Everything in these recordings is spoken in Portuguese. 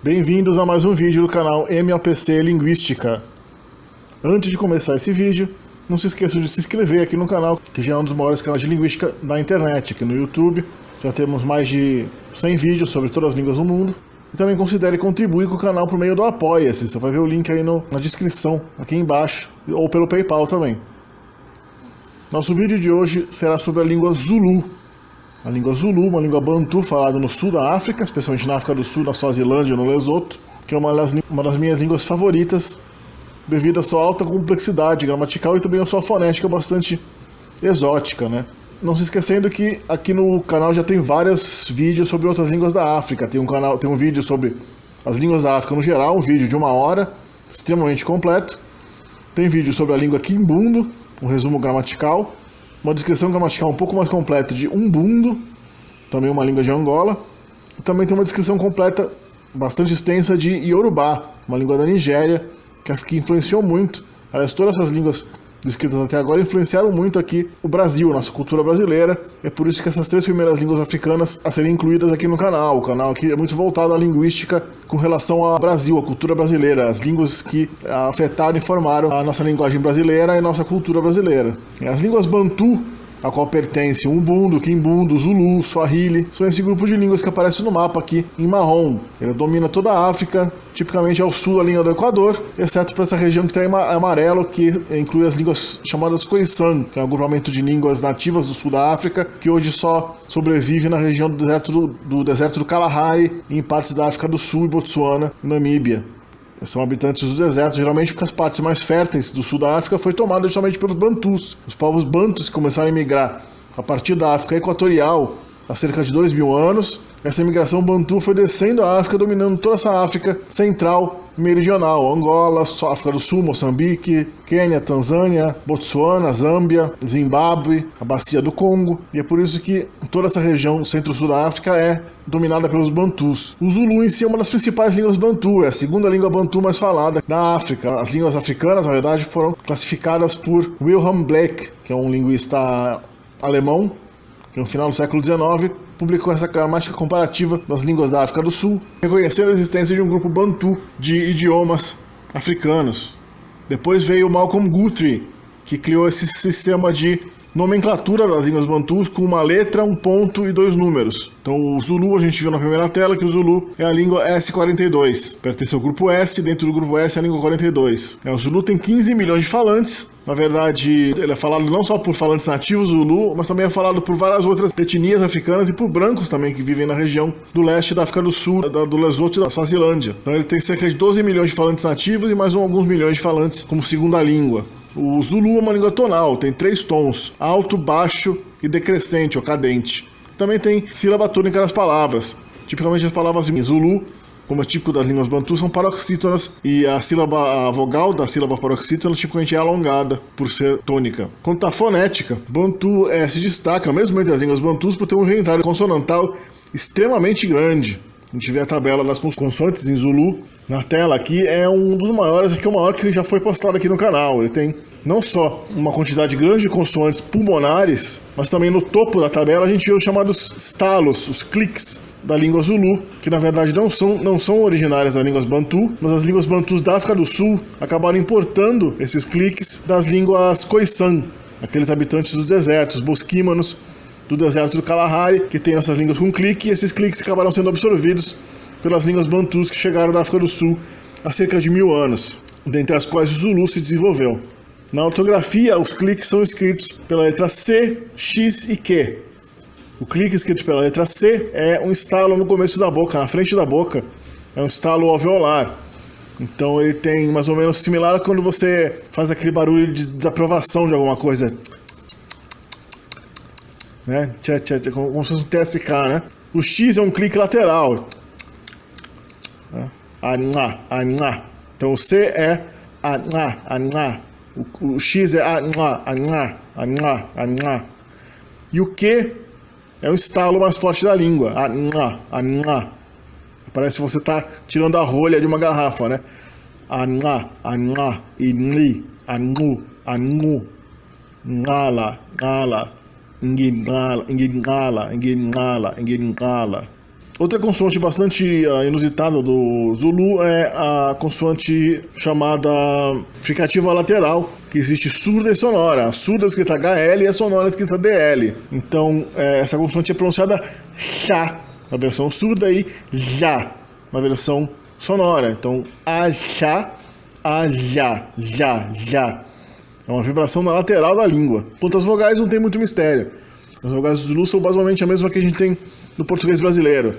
Bem-vindos a mais um vídeo do canal MAPC Linguística. Antes de começar esse vídeo, não se esqueçam de se inscrever aqui no canal, que já é um dos maiores canais de linguística da internet. Aqui no YouTube já temos mais de 100 vídeos sobre todas as línguas do mundo. E também considere contribuir com o canal por meio do Apoia-se. Você vai ver o link aí na descrição, aqui embaixo, ou pelo PayPal também. Nosso vídeo de hoje será sobre a língua Zulu. A língua Zulu, uma língua bantu falada no sul da África, especialmente na África do Sul, na Suazilândia e no Lesoto, que é uma das minhas línguas favoritas, devido à sua alta complexidade gramatical e também à sua fonética bastante exótica, né? Não se esquecendo que aqui no canal já tem vários vídeos sobre outras línguas da África. Tem um vídeo sobre as línguas da África no geral, um vídeo de 1 hora, extremamente completo. Tem vídeo sobre a língua Kimbundo, um resumo gramatical, uma descrição gramatical um pouco mais completa de Umbundo, também uma língua de Angola. E também tem uma descrição completa, bastante extensa, de Yorubá, uma língua da Nigéria, que influenciou muito. Aliás, todas essas línguas descritas até agora influenciaram muito aqui o Brasil, nossa cultura brasileira. É por isso que essas 3 primeiras línguas africanas a serem incluídas aqui no canal. O canal aqui é muito voltado à linguística com relação ao Brasil, à cultura brasileira, as línguas que afetaram e formaram a nossa linguagem brasileira e a nossa cultura brasileira. As línguas bantu, a qual pertence Umbundo, Kimbundo, Zulu, Swahili, são esse grupo de línguas que aparece no mapa aqui em marrom. Ele domina toda a África, tipicamente ao sul da linha do Equador, exceto para essa região que está em amarelo, que inclui as línguas chamadas Khoisan, que é um agrupamento de línguas nativas do sul da África, que hoje só sobrevive na região do deserto do Kalahari, em partes da África do Sul, Botsuana e Namíbia. São habitantes do deserto, geralmente porque as partes mais férteis do sul da África foi tomada justamente pelos bantus. Os povos bantus que começaram a migrar a partir da África equatorial há cerca de 2.000 anos. Essa imigração bantu foi descendo a África, dominando toda essa África central e meridional. Angola, África do Sul, Moçambique, Quênia, Tanzânia, Botsuana, Zâmbia, Zimbábue, a Bacia do Congo. E é por isso que toda essa região centro-sul da África é dominada pelos bantus. O Zulu em si é uma das principais línguas bantu, é a segunda língua bantu mais falada da África. As línguas africanas, na verdade, foram classificadas por Wilhelm Bleck, que é um linguista alemão, que no final do século XIX publicou essa gramática comparativa das línguas da África do Sul, reconhecendo a existência de um grupo bantu de idiomas africanos. Depois veio Malcolm Guthrie, que criou esse sistema de nomenclatura das línguas bantus com uma letra, um ponto e 2 números. Então o Zulu, a gente viu na primeira tela que o Zulu é a língua S42. Pertence ao grupo S, dentro do grupo S é a língua 42. O Zulu tem 15 milhões de falantes. Na verdade, ele é falado não só por falantes nativos Zulu, mas também é falado por várias outras etnias africanas e por brancos também que vivem na região do leste da África do Sul, do Lesoto e da Suazilândia. Então ele tem cerca de 12 milhões de falantes nativos e mais alguns milhões de falantes como segunda língua. O Zulu é uma língua tonal, tem 3 tons, alto, baixo e decrescente ou cadente. Também tem sílaba tônica nas palavras. Tipicamente as palavras em Zulu, como é típico das línguas bantu, são paroxítonas e a vogal da sílaba paroxítona tipicamente é alongada por ser tônica. Quanto à fonética, bantu se destaca, mesmo entre as línguas bantus, por ter um inventário consonantal extremamente grande. A gente vê a tabela das consoantes em Zulu. Na tela aqui é um dos maiores, aqui é o maior que já foi postado aqui no canal. Ele tem não só uma quantidade grande de consoantes pulmonares, mas também no topo da tabela a gente vê os chamados estalos, os cliques da língua Zulu, que na verdade não são originárias das línguas bantu, mas as línguas bantus da África do Sul acabaram importando esses cliques das línguas Khoisan, aqueles habitantes dos desertos, bosquímanos, do deserto do Kalahari, que tem essas línguas com clique, e esses cliques acabaram sendo absorvidos pelas línguas bantus que chegaram da África do Sul há cerca de 1.000 anos, dentre as quais o Zulu se desenvolveu. Na ortografia, os cliques são escritos pela letra C, X e Q. O clique escrito pela letra C é um estalo no começo da boca, na frente da boca, é um estalo alveolar. Então ele tem mais ou menos similar a quando você faz aquele barulho de desaprovação de alguma coisa, né? Como se fosse um TSK, né? O X é um clique lateral. Anhá. Então o C é anhá. O X é anhá. E o Q é o estalo mais forte da língua. Anhá. Parece que você está tirando a rolha de uma garrafa, né? Anhá. Inli. Anu. Ngala. Ingingala. Outra consoante bastante inusitada do Zulu é a consoante chamada fricativa lateral, que existe surda e sonora. A surda é escrita HL e a sonora é escrita DL. Então, essa consoante é pronunciada chá na versão surda e já na versão sonora. Então, a já, já. É uma vibração na lateral da língua. Quanto às vogais, não tem muito mistério. As vogais do Zulu são basicamente a mesma que a gente tem no português brasileiro.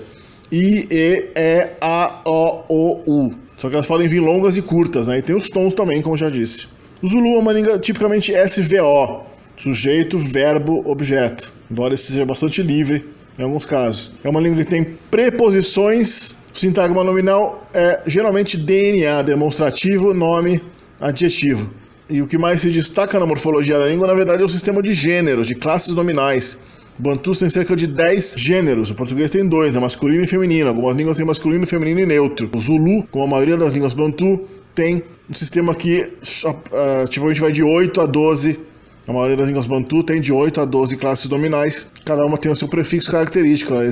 I, E, A, O, O, U. Só que elas podem vir longas e curtas, né? E tem os tons também, como eu já disse. O Zulu é uma língua tipicamente SVO. Sujeito, verbo, objeto. Embora isso seja bastante livre em alguns casos. É uma língua que tem preposições. O sintagma nominal é geralmente DNA, demonstrativo, nome, adjetivo. E o que mais se destaca na morfologia da língua, na verdade, é o sistema de gêneros, de classes nominais. O Bantu tem cerca de 10 gêneros, o português tem 2, masculino e feminino. Algumas línguas têm masculino, feminino e neutro. O Zulu, como a maioria das línguas Bantu, tem um sistema que tipicamente vai de 8 a 12. A maioria das línguas Bantu tem de 8 a 12 classes nominais. Cada uma tem o seu prefixo característico. Ela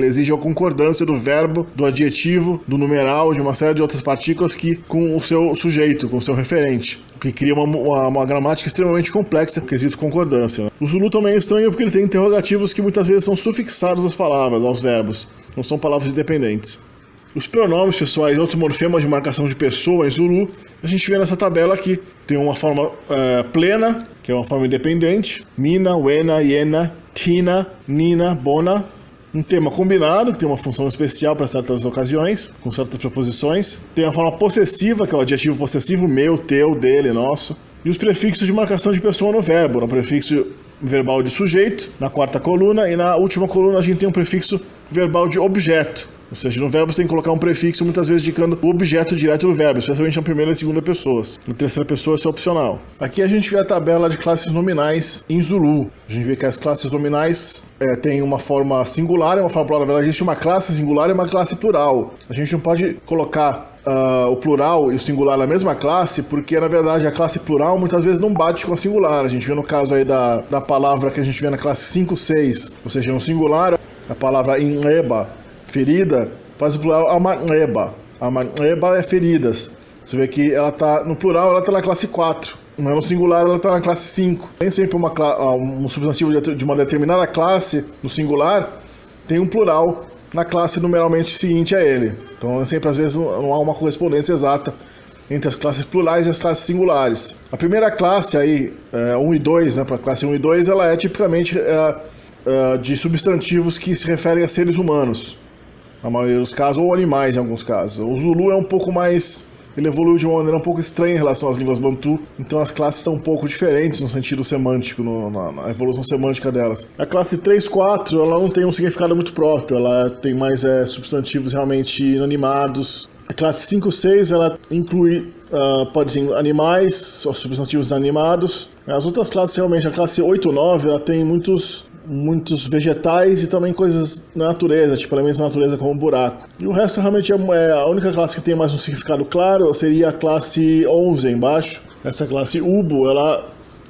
exige a concordância do verbo, do adjetivo, do numeral, de uma série de outras partículas com o seu sujeito, com o seu referente. O que cria uma gramática extremamente complexa, quesito concordância. Né? O Zulu também é estranho porque ele tem interrogativos que muitas vezes são sufixados às palavras, aos verbos. Não são palavras independentes. Os pronomes pessoais e outros morfemas de marcação de pessoa em Zulu, a gente vê nessa tabela aqui. Tem uma forma plena, que é uma forma independente. Mina, Wena, Yena, Tina, Nina, Bona. Um tema combinado, que tem uma função especial para certas ocasiões, com certas preposições. Tem a forma possessiva, que é o adjetivo possessivo, meu, teu, dele, nosso. E os prefixos de marcação de pessoa no verbo. No prefixo verbal de sujeito, na quarta coluna, e na última coluna a gente tem um prefixo verbal de objeto. Ou seja, no verbo você tem que colocar um prefixo, muitas vezes indicando o objeto direto do verbo, especialmente na primeira e segunda pessoas. Na terceira pessoa isso é opcional. Aqui a gente vê a tabela de classes nominais em Zulu. A gente vê que as classes nominais têm uma forma singular e uma forma plural. Na verdade, existe uma classe singular e uma classe plural. A gente não pode colocar o plural e o singular na mesma classe, porque na verdade a classe plural muitas vezes não bate com a singular. A gente vê no caso aí da palavra que a gente vê na classe 5, 6, ou seja, no singular, a palavra ineba, ferida, faz o plural amaneba. Amaneba é feridas. Você vê que ela tá no plural, ela tá na classe 4. Mas no singular ela tá na classe 5. Nem sempre um substantivo de uma determinada classe, no singular, tem um plural na classe numeralmente seguinte a ele. Então sempre às vezes não há uma correspondência exata entre as classes plurais e as classes singulares. A primeira classe aí, 1 e 2, né, para a classe 1 e 2, ela é tipicamente de substantivos que se referem a seres humanos. Na maioria dos casos, ou animais em alguns casos. O Zulu é um pouco mais... Ele evoluiu de uma maneira um pouco estranha em relação às línguas Bantu, então as classes são um pouco diferentes no sentido semântico, na evolução semântica delas. A classe 3, 4, ela não tem um significado muito próprio, ela tem mais substantivos realmente inanimados. A classe 5, 6, ela inclui, pode ser animais, substantivos animados. As outras classes, realmente, a classe 8, 9, ela tem muitos vegetais e também coisas na natureza, tipo elementos da natureza como buraco. E o resto realmente é a única classe que tem mais um significado claro, seria a classe 11 embaixo. Essa classe Ubo,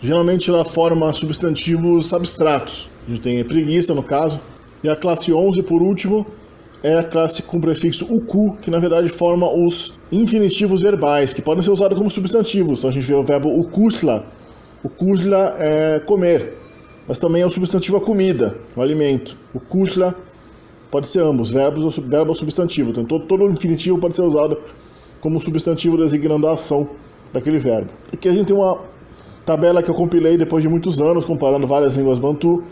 geralmente ela forma substantivos abstratos. A gente tem preguiça no caso. E a classe 11, por último, é a classe com prefixo uku, que na verdade forma os infinitivos verbais, que podem ser usados como substantivos. Então a gente vê o verbo ukusla. Ukusla é comer. Mas também é o substantivo a comida, o alimento. O kusla pode ser ambos, verbo ou substantivo. Então todo o infinitivo pode ser usado como substantivo designando a ação daquele verbo. Aqui a gente tem uma tabela que eu compilei depois de muitos anos, comparando várias línguas Bantu,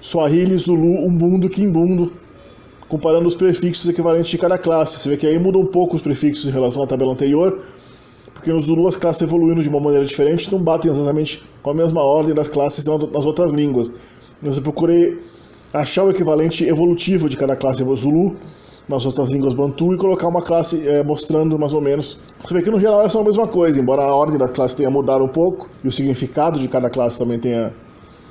Swahili, Zulu, Umbundo, Kimbundo, comparando os prefixos equivalentes de cada classe. Você vê que aí muda um pouco os prefixos em relação à tabela anterior, porque no Zulu as classes evoluindo de uma maneira diferente não batem exatamente com a mesma ordem das classes nas outras línguas. Mas eu procurei achar o equivalente evolutivo de cada classe Zulu nas outras línguas Bantu e colocar uma classe mostrando mais ou menos. Você vê que no geral é só a mesma coisa, embora a ordem das classes tenha mudado um pouco e o significado de cada classe também tenha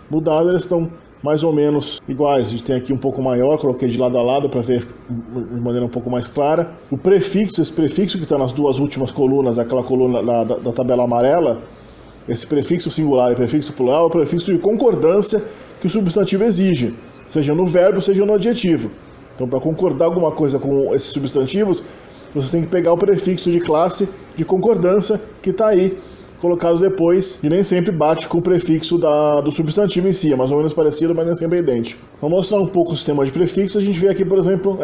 mudado, eles estão mais ou menos iguais. A gente tem aqui um pouco maior, coloquei de lado a lado para ver de maneira um pouco mais clara. O prefixo, esse prefixo que está nas duas últimas colunas, aquela coluna da tabela amarela, esse prefixo singular e prefixo plural é o prefixo de concordância que o substantivo exige, seja no verbo, seja no adjetivo. Então, para concordar alguma coisa com esses substantivos, você tem que pegar o prefixo de classe de concordância que está aí, colocado depois, e nem sempre bate com o prefixo do substantivo em si, é mais ou menos parecido, mas nem sempre é idêntico. Vamos mostrar um pouco o sistema de prefixos. A gente vê aqui, por exemplo,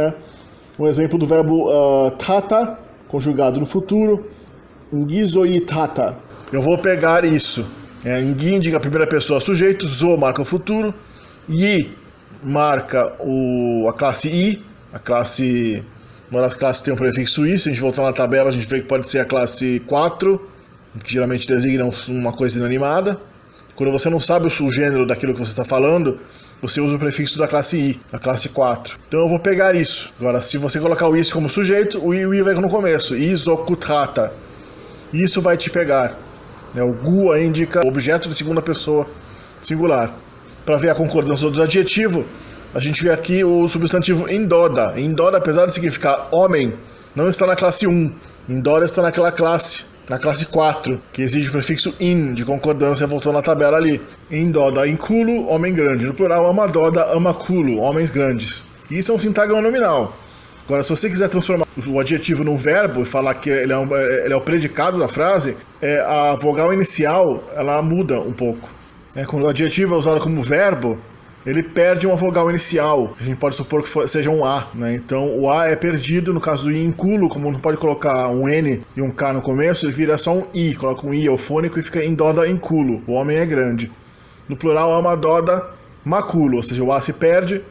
um exemplo do verbo tata, conjugado no futuro, ngizoi tata. Eu vou pegar isso. Ngi indica a primeira pessoa sujeito, zo marca o futuro, yi marca a classe i, uma das classes tem um prefixo i. Se a gente voltar na tabela, a gente vê que pode ser a classe 4, que geralmente designa uma coisa inanimada. Quando você não sabe o gênero daquilo que você está falando, você usa o prefixo da classe i, da classe 4. Então eu vou pegar isso. Agora, se você colocar o is como sujeito, o i vai no começo, izokutrata. Isso vai te pegar. O gu indica objeto de segunda pessoa singular. Para ver a concordância do adjetivo, a gente vê aqui o substantivo indoda. Indoda, apesar de significar homem, não está na classe 1. Indoda está naquela classe, na classe 4, que exige o prefixo in, de concordância, voltando à tabela ali. Indoda, inculo, homem grande. No plural, amadoda, amaculo, homens grandes. Isso é um sintagma nominal. Agora, se você quiser transformar o adjetivo num verbo e falar que ele é o predicado da frase, a vogal inicial ela muda um pouco. Quando o adjetivo é usado como verbo, ele perde uma vogal inicial. A gente pode supor que seja um A, né? Então o A é perdido. No caso do inculo, como não pode colocar um N e um K no começo, ele vira só um I. Coloca um I eufônico e fica indoda inculo. O homem é grande. No plural, amadoda maculo, ou seja, o A se perde,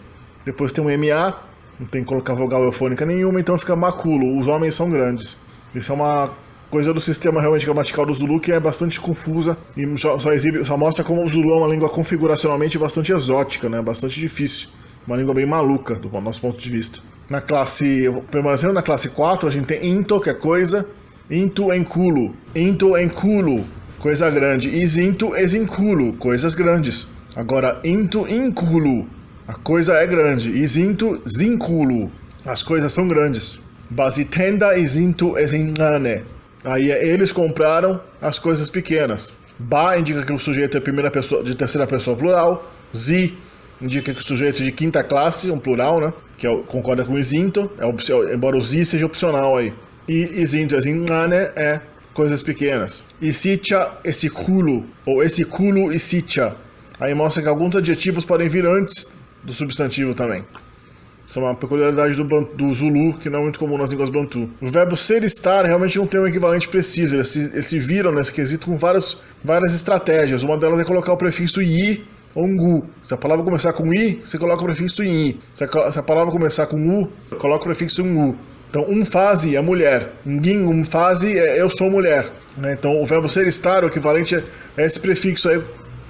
depois tem um MA, não tem que colocar vogal eufônica nenhuma, então fica maculo. Os homens são grandes. Isso é uma coisa do sistema realmente gramatical do Zulu que é bastante confusa e só mostra como o Zulu é uma língua configuracionalmente bastante exótica, né? Bastante difícil. Uma língua bem maluca, do nosso ponto de vista. Permanecendo na classe 4, a gente tem into, que é coisa, into enculo, coisa grande, isinto esinculo, coisas grandes. Agora, into inculo, a coisa é grande, isinto zinculo, as coisas são grandes. Basitenda isinto esinane. Aí eles compraram as coisas pequenas. Ba indica que o sujeito é de terceira pessoa plural. Zi indica que o sujeito é de quinta classe, um plural, né? Que concorda com isinto, embora o zi seja opcional aí. E isinto esinane é coisas pequenas. E sicha, esse culo, ou esse culo e sicha. Aí mostra que alguns adjetivos podem vir antes do substantivo também. Isso é uma peculiaridade do Zulu, que não é muito comum nas línguas Bantu. O verbo ser e estar realmente não tem um equivalente preciso. Eles se viram nesse quesito com várias estratégias. Uma delas é colocar o prefixo i ou ngu. Se a palavra começar com i, você coloca o prefixo i. Se a palavra começar com u, coloca o prefixo ngu. Então, umfazi é mulher. Ngin umfazi é eu sou mulher. Então, o verbo ser e estar, o equivalente é esse prefixo aí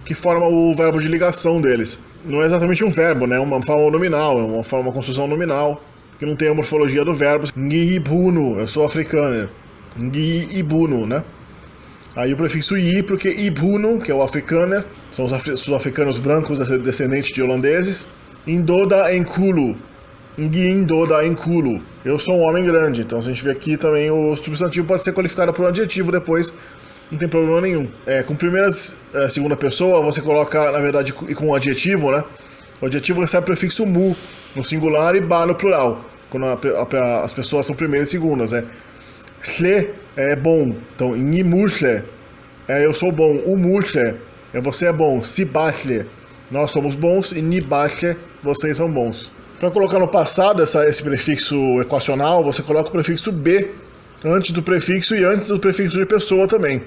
que forma o verbo de ligação deles. Não é exatamente um verbo, né? É uma forma nominal, é uma construção nominal, que não tem a morfologia do verbo. Ngi ibunu, eu sou africano. Ngi ibunu, né? Aí o prefixo i, porque ibunu, que é o africano, são os africanos brancos descendentes de holandeses. Indoda enkulo, ngi indoda enkulo, eu sou um homem grande. Então, se a gente vê aqui também, o substantivo pode ser qualificado por um adjetivo depois, não tem problema nenhum. Com segunda pessoa, você coloca, na verdade, com um adjetivo, né? O adjetivo recebe o prefixo mu no singular e ba no plural, quando as pessoas são primeiras e segundas. Shle é bom, então ni mushle é eu sou bom, o mushle é você é bom, si bashle nós somos bons e ni bashle vocês são bons. Para colocar no passado esse prefixo equacional, você coloca o prefixo b antes do prefixo e antes do prefixo de pessoa também.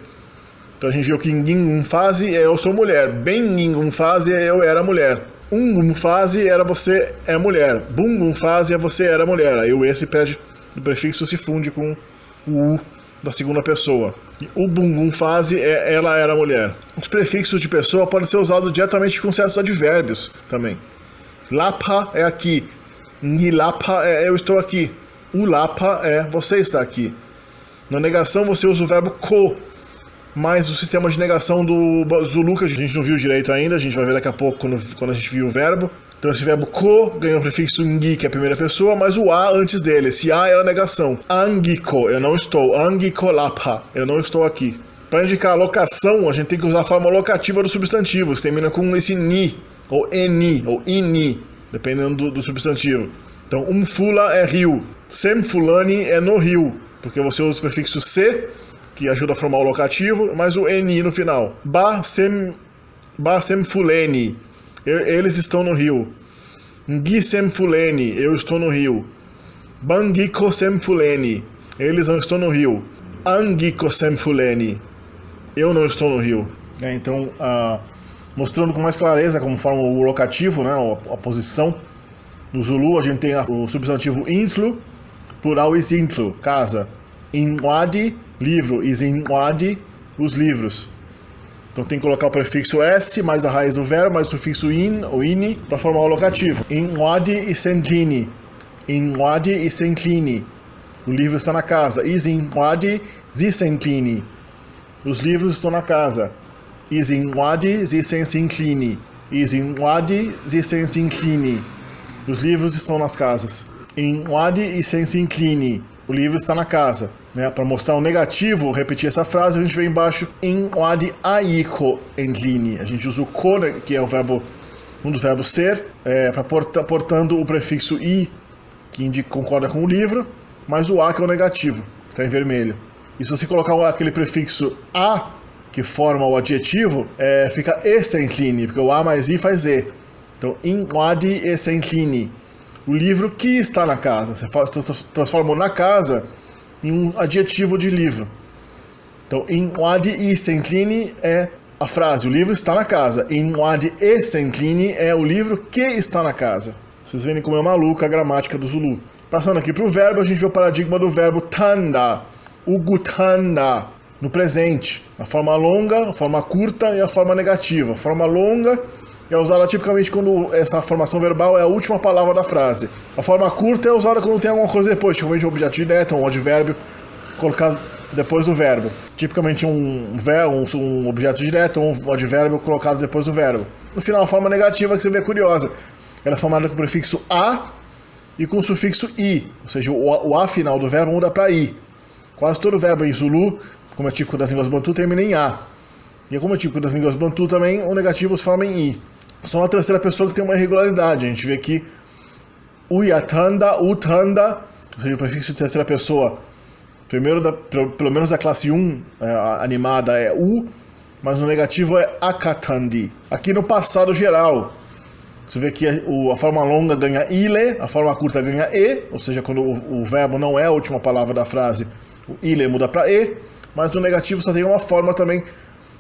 Então a gente viu que ngin umfazi é eu sou mulher, ben ngin umfazi é eu era mulher, umfazi era você é mulher, bum umfazi é você era mulher. Aí o e se perde, o prefixo se funde com o u da segunda pessoa. E o bum umfazi é ela era mulher. Os prefixos de pessoa podem ser usados diretamente com certos advérbios também. Lapa é aqui, ngilapa é eu estou aqui, ulapa é você está aqui. Na negação você usa o verbo ko, mas o sistema de negação do Zulu, que a gente não viu direito ainda, a gente vai ver daqui a pouco quando a gente viu o verbo. Então esse verbo ko ganha o prefixo ngi, que é a primeira pessoa, mas o a antes dele. Esse a é a negação. Angiko, eu não estou. Angiko lapa, eu não estou aqui. Para indicar a locação, a gente tem que usar a forma locativa dos substantivos. Termina com esse ni, ou eni, ou ini, dependendo do substantivo. Então, fula é rio. Sem fulani é no rio, porque você usa o prefixo se, que ajuda a formar o locativo, mais o ni no final. Ba sem fuleni, eles estão no rio. Ngi sem fuleni, eu estou no rio. Bangiko sem fuleni, eles não estão no rio. Angiko sem fuleni, eu não estou no rio. Então, mostrando com mais clareza como forma o locativo, né, a posição. No Zulu a gente tem o substantivo intlo, plural isintlo, casa. Inwadi, livro, isinwadi, os livros. Então tem que colocar o prefixo s, mais a raiz do verbo, mais o sufixo in, ou ini, para formar o locativo. Inwadi e sencline. Inwadi e sencline. O livro está na casa. Isinwadi, zisencline. Os livros estão na casa. Isinwadi, zisencline. Isinwadi, zisencline. Os livros estão nas casas. Inwadi e sencline. O livro está na casa. Né? Para mostrar o negativo, repetir essa frase, a gente vem embaixo. Inwadi aiko encline. A gente usa o ko, né, que é o verbo, um dos verbos ser, portando o prefixo i, que concorda com o livro, mais o a, que é o negativo, que está em vermelho. E se você colocar aquele prefixo a, que forma o adjetivo, fica e sencline, porque o a mais i faz e. Então, inwadi e sencline. O livro que está na casa. Você transforma na casa em um adjetivo de livro. Então, inwadi e sencline é a frase. O livro está na casa. Inwadi e sencline é o livro que está na casa. Vocês veem como é maluca a gramática do Zulu. Passando aqui para o verbo, a gente vê o paradigma do verbo tanda. Ugutanda. No presente. A forma longa, a forma curta e a forma negativa. A forma longa é usada tipicamente quando essa formação verbal é a última palavra da frase. A forma curta é usada quando tem alguma coisa depois, tipicamente um objeto direto, um advérbio colocado depois do verbo. Tipicamente um objeto direto ou um advérbio colocado depois do verbo. No final, a forma negativa que você vê é curiosa. Ela é formada com o prefixo a e com o sufixo i, ou seja, o a final do verbo muda para i. Quase todo verbo em Zulu, como é típico das línguas Bantu, termina em a. E como é típico das línguas Bantu também, o negativo se forma em i. Só na terceira pessoa que tem uma irregularidade. A gente vê aqui uyatanda, utanda, ou seja, o prefixo de terceira pessoa, pelo menos da classe 1, animada é u, mas no negativo é akatandi. Aqui no passado geral, você vê que a forma longa ganha ile, a forma curta ganha e, ou seja, quando o verbo não é a última palavra da frase, o ile muda para e, mas no negativo só tem uma forma também,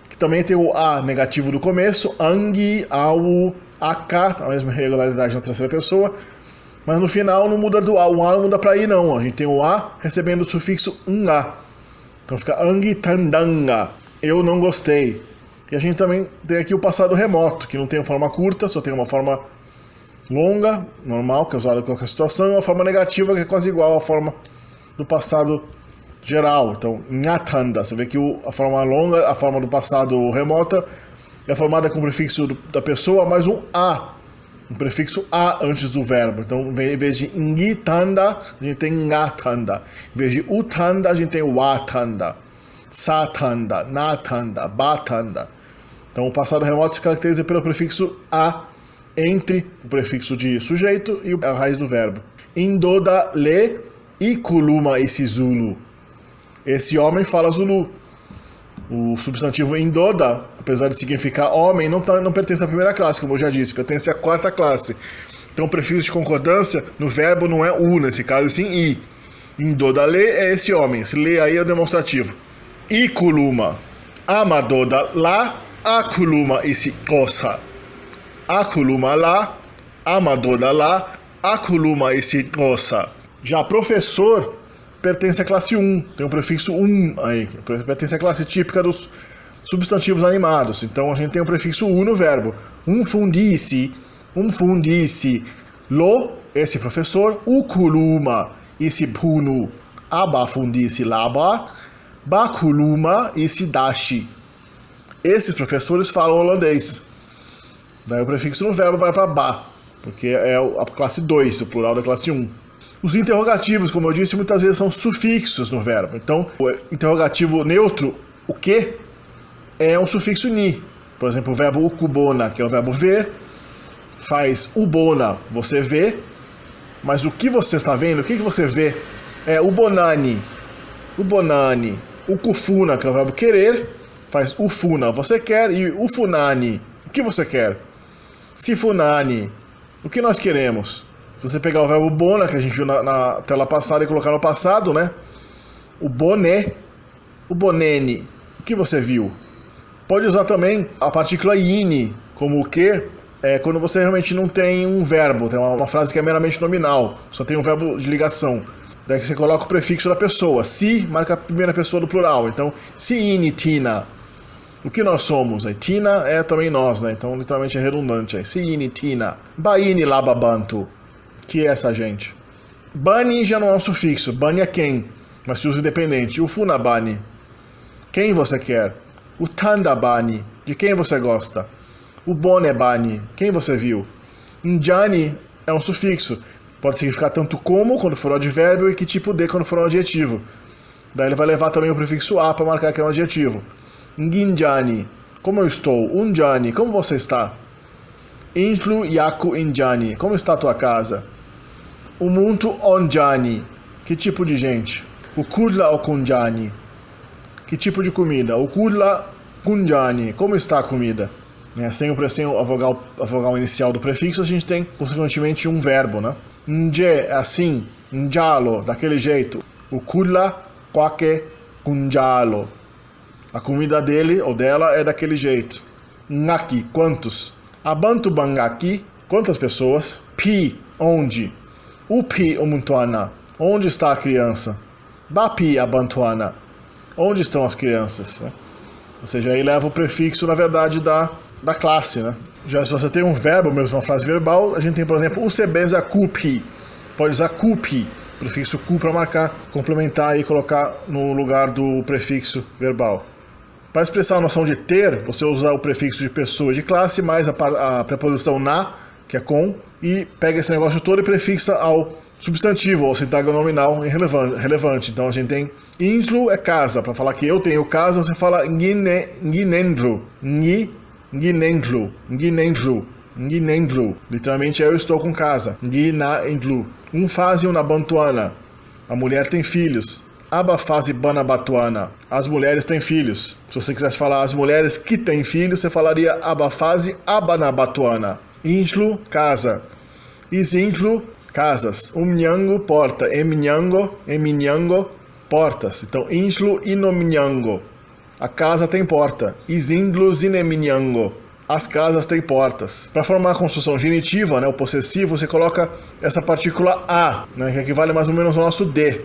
que também tem o a negativo do começo, angi, au, aka, a mesma regularidade na terceira pessoa, mas no final não muda do a, o a não muda para i não, a gente tem o a recebendo o sufixo nga, então fica angi tandanga, eu não gostei. E a gente também tem aqui o passado remoto, que não tem uma forma curta, só tem uma forma longa, normal, que é usada em qualquer situação, e uma forma negativa, que é quase igual à forma do passado geral. Então, nhatanda, você vê que a forma longa, a forma do passado remota, é formada com o prefixo da pessoa mais um a, um prefixo a antes do verbo. Então, em vez de ngitanda, a gente tem ngatanda. Em vez de utanda, a gente tem watanda, satanda, natanda, batanda. Então, o passado remoto se caracteriza pelo prefixo a entre o prefixo de sujeito e a raiz do verbo. Indoda le ikuluma esse Zulu. Esse homem fala Zulu. O substantivo indoda, apesar de significar homem, não pertence à primeira classe, como eu já disse, pertence à quarta classe. Então o prefixo de concordância no verbo não é u, nesse caso, sim i. Indoda le é esse homem, esse le aí é o demonstrativo. Ikuluma, amadoda lá, akuluma esse kosa. Akuluma lá, amadoda lá, akuluma esse kosa. Já professor pertence à classe 1, tem um prefixo aí, pertence à classe típica dos substantivos animados. Então a gente tem o prefixo no verbo. Fundisse, lo, esse professor, ukuluma, esse punu, fundisse laba, bakuluma, esse dashi. Esses professores falam holandês. Daí o prefixo no verbo vai para ba, porque é a classe 2, o plural da classe 1. Os interrogativos, como eu disse, muitas vezes são sufixos no verbo. Então, o interrogativo neutro, o que, é um sufixo ni. Por exemplo, o verbo ukubona, que é o verbo ver, faz ubona, você vê, Mas o que você está vendo, o que você vê, é o bonani. O bonani. O kufuna, que é o verbo querer, faz ufuna, você quer, e ufunani, o que você quer? Sifunani, o que nós queremos? Se você pegar o verbo bona, que a gente viu na tela passada, e colocar no passado, né? O boné, o bonene, o que você viu? Pode usar também a partícula ini, como o que, quando você realmente não tem um verbo, tem uma frase que é meramente nominal, só tem um verbo de ligação. Daí que você coloca o prefixo da pessoa. Si marca a primeira pessoa do plural. Então, si ini tina. O que nós somos? Aí, tina é também nós, né? Então, literalmente é redundante. Aí, si ini tina. Baini lababantu. Que é essa gente? Bani já não é um sufixo. Bani é quem, mas se usa independente. O funabani. Quem você quer? O tandabani. De quem você gosta? O bonebani. Quem você viu? Njani é um sufixo. Pode significar tanto como, quando for um advérbio, e que tipo de, quando for um adjetivo. Daí ele vai levar também o prefixo a para marcar que é um adjetivo. Nginjani, como eu estou? Unjani, como você está? Intlu yaku injani, como está a tua casa? Umuntu onjani, que tipo de gente? O kudla okunjani, que tipo de comida? O kudla kunjani, como está a comida? Sem a vogal inicial do prefixo, a gente tem, consequentemente, um verbo, né? Nje é assim, njalo, daquele jeito. O kudla kwake kunjalo. A comida dele ou dela é daquele jeito. Ngaki, quantos? Abantu bangaki, quantas pessoas? Pi, onde? Upi omuntuana, onde está a criança? Bapi abantuana, onde estão as crianças? Ou seja, aí leva o prefixo, na verdade, da classe, né? Já se você tem um verbo, mesmo uma frase verbal, a gente tem, por exemplo, o sebenza kupi. Pode usar kupi, prefixo ku, para marcar, complementar e colocar no lugar do prefixo verbal. Para expressar a noção de ter, você usa o prefixo de pessoa de classe, mais a preposição na, que é com, e pega esse negócio todo e prefixa ao substantivo, ou sintagma nominal relevante. Então a gente tem intlu é casa, para falar que eu tenho casa, você fala nginendru, nginendru, nginendru, nginendru. Literalmente eu estou com casa. Nginaendru. Um fase na bantuana. A mulher tem filhos. Aba fase banabatuana. As mulheres têm filhos. Se você quisesse falar as mulheres que têm filhos, você falaria aba fase abanabatuana. Intlu, casa. Isintlu, casas. Umnyango, porta. Eminyango, portas. Então, intlu inomnyango. A casa tem porta. Isindlu zineminyango. As casas têm portas. Para formar a construção genitiva, né, o possessivo, você coloca essa partícula a, né, que equivale mais ou menos ao nosso de.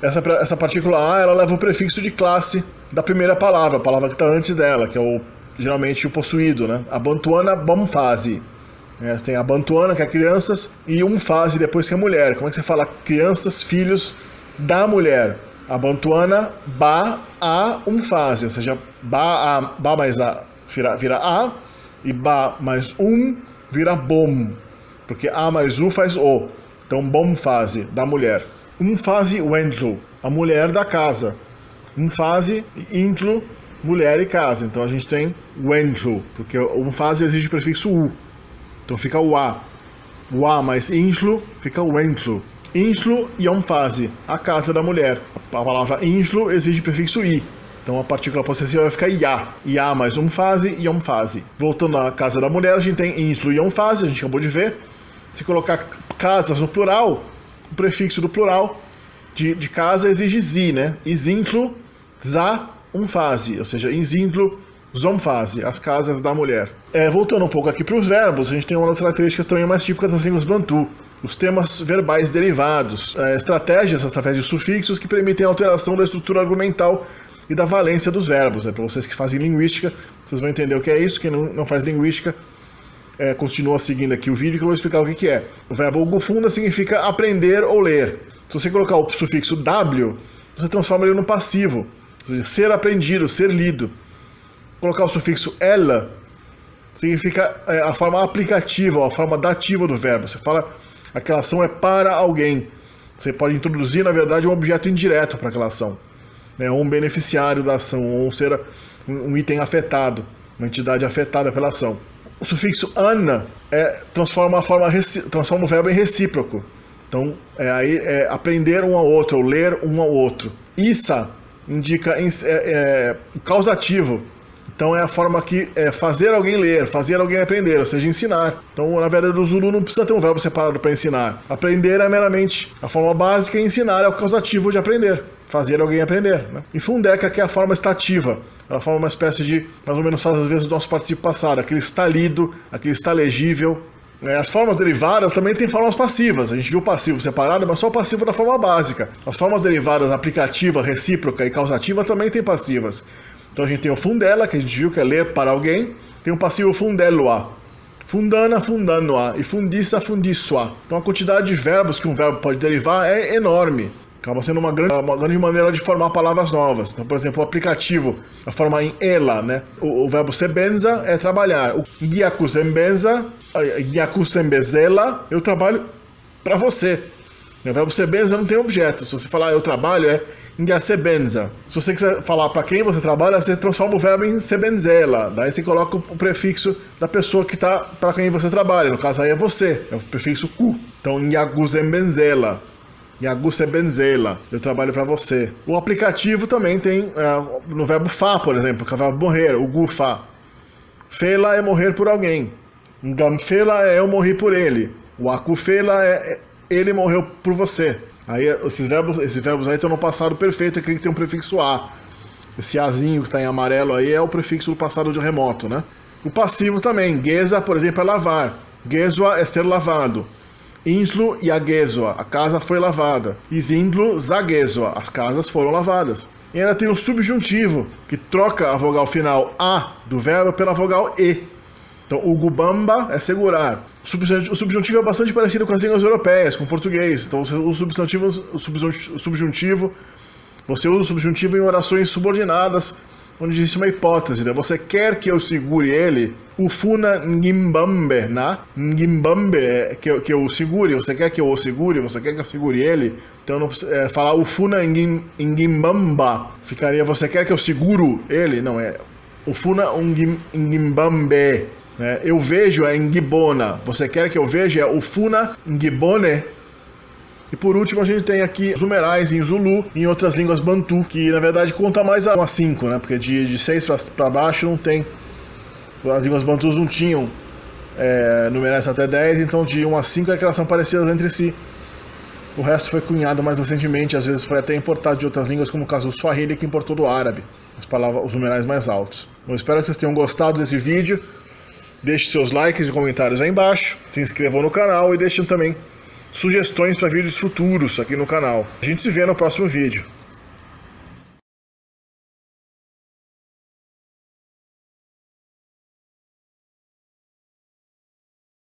Essa partícula a, ela leva o prefixo de classe da primeira palavra, a palavra que está antes dela, que é geralmente o possuído, né? Abantuana, bomfase. Você tem abantuana, que é crianças, e umfase depois, que é mulher. Como é que você fala crianças, filhos da mulher? Abantuana, ba, a, umfase. Ou seja, ba mais a vira a, e ba mais vira bom. Porque a mais u faz o. Então, bomfase, da mulher. Umfase, wendlu, a mulher da casa. Umfase, intlu, mulher e casa. Então a gente tem wendlu, porque o umfase exige o prefixo u. Então fica o a. O a mais intlu fica o wendlu. Intlu e umfase, a casa da mulher. A palavra intlu exige o prefixo i. Então a partícula possessiva vai ficar ia. Ia mais umfase e umfase. Voltando à casa da mulher, a gente tem intlu e umfase, a gente acabou de ver. Se colocar casas no plural, o prefixo do plural de casa exige zi, né? Isintlu, za, umfase, ou seja, isintlu, zomfase, as casas da mulher. Voltando um pouco aqui para os verbos, a gente tem uma das características também mais típicas das línguas bantu, os temas verbais derivados, estratégias através de sufixos que permitem a alteração da estrutura argumental e da valência dos verbos. Para vocês que fazem linguística, vocês vão entender o que é isso. Quem não faz linguística, continua seguindo aqui o vídeo que eu vou explicar o que é. O verbo gufunda significa aprender ou ler. Se você colocar o sufixo w, você transforma ele no passivo, ou seja, ser aprendido, ser lido. Colocar o sufixo ela significa a forma aplicativa, a forma dativa do verbo. Você fala aquela ação é para alguém. Você pode introduzir, na verdade, um objeto indireto para aquela ação, ou um beneficiário da ação, ou ser um item afetado, uma entidade afetada pela ação. O sufixo an transforma o verbo em recíproco. Então, aí aprender um ao outro, ou ler um ao outro. Issa indica o causativo. Então é a forma que fazer alguém ler, fazer alguém aprender, ou seja, ensinar. Então, na verdade, o Zulu não precisa ter um verbo separado para ensinar. Aprender é meramente a forma básica e ensinar é o causativo de aprender. Fazer alguém aprender. Né? E fundeca, que é a forma estativa. Ela forma uma espécie de, mais ou menos, faz às vezes o nosso participio passado. Aquele está lido, aquele está legível. As formas derivadas também têm formas passivas. A gente viu o passivo separado, mas só o passivo da forma básica. As formas derivadas aplicativa, recíproca e causativa também têm passivas. Então a gente tem o fundela, que a gente viu que é ler para alguém. Tem o passivo fundeloa. Fundana, fundanoa. E fundissa, fundissoa. Então a quantidade de verbos que um verbo pode derivar é enorme. Acaba sendo uma grande maneira de formar palavras novas. Então, por exemplo, o aplicativo, a forma em ela, né? O verbo sebenza é trabalhar. O giakusembeza, giakusembezela, eu trabalho para você. O verbo sebenza não tem objeto. Se você falar eu trabalho, é giasebenza. Se você quiser falar para quem você trabalha, você transforma o verbo em sebenzela. Daí você coloca o prefixo da pessoa que está para quem você trabalha. No caso aí é você, é o prefixo ku. Então, giakusembenzela. Giakusembenzela, eu trabalho para você. O aplicativo também tem no verbo fa, por exemplo, que é o verbo morrer, o gufa. Fela é morrer por alguém. Gamfela é eu morri por ele. O akufela é ele morreu por você. Aí esses verbos aí estão no passado perfeito, aquele que tem um prefixo a. Esse azinho que está em amarelo aí é o prefixo do passado de remoto, né? O passivo também. Geza, por exemplo, é lavar. Gezwa é ser lavado. Inslu e agezwa, a casa foi lavada. Isindlu zagezwa, as casas foram lavadas. E ainda tem o subjuntivo, que troca a vogal final A do verbo pela vogal E. Então, o gubamba é segurar. O subjuntivo é bastante parecido com as línguas europeias, com o português. Então, você usa o subjuntivo em orações subordinadas, onde existe uma hipótese, né? Você quer que eu segure ele? Ufuna ngimbambe, né? Ngimbambe é que eu o segure. Você quer que eu o segure? Você quer que eu segure ele? Então, não falar ufuna ngimbamba ficaria você quer que eu seguro ele? Não, é ufuna ngimbambe. Né? Eu vejo é ngibona. Você quer que eu veja é ufuna ngibone. E por último a gente tem aqui os numerais em Zulu e em outras línguas Bantu, que na verdade conta mais a 5, né? Porque de 6 para baixo não tem. As línguas Bantus não tinham numerais até 10, então de 1 a 5 é que elas são parecidas entre si. O resto foi cunhado mais recentemente, às vezes foi até importado de outras línguas, como o caso do Swahili, que importou do árabe, os numerais mais altos. Eu espero que vocês tenham gostado desse vídeo. Deixe seus likes e comentários aí embaixo, se inscrevam no canal e deixem também sugestões para vídeos futuros aqui no canal. A gente se vê no próximo vídeo.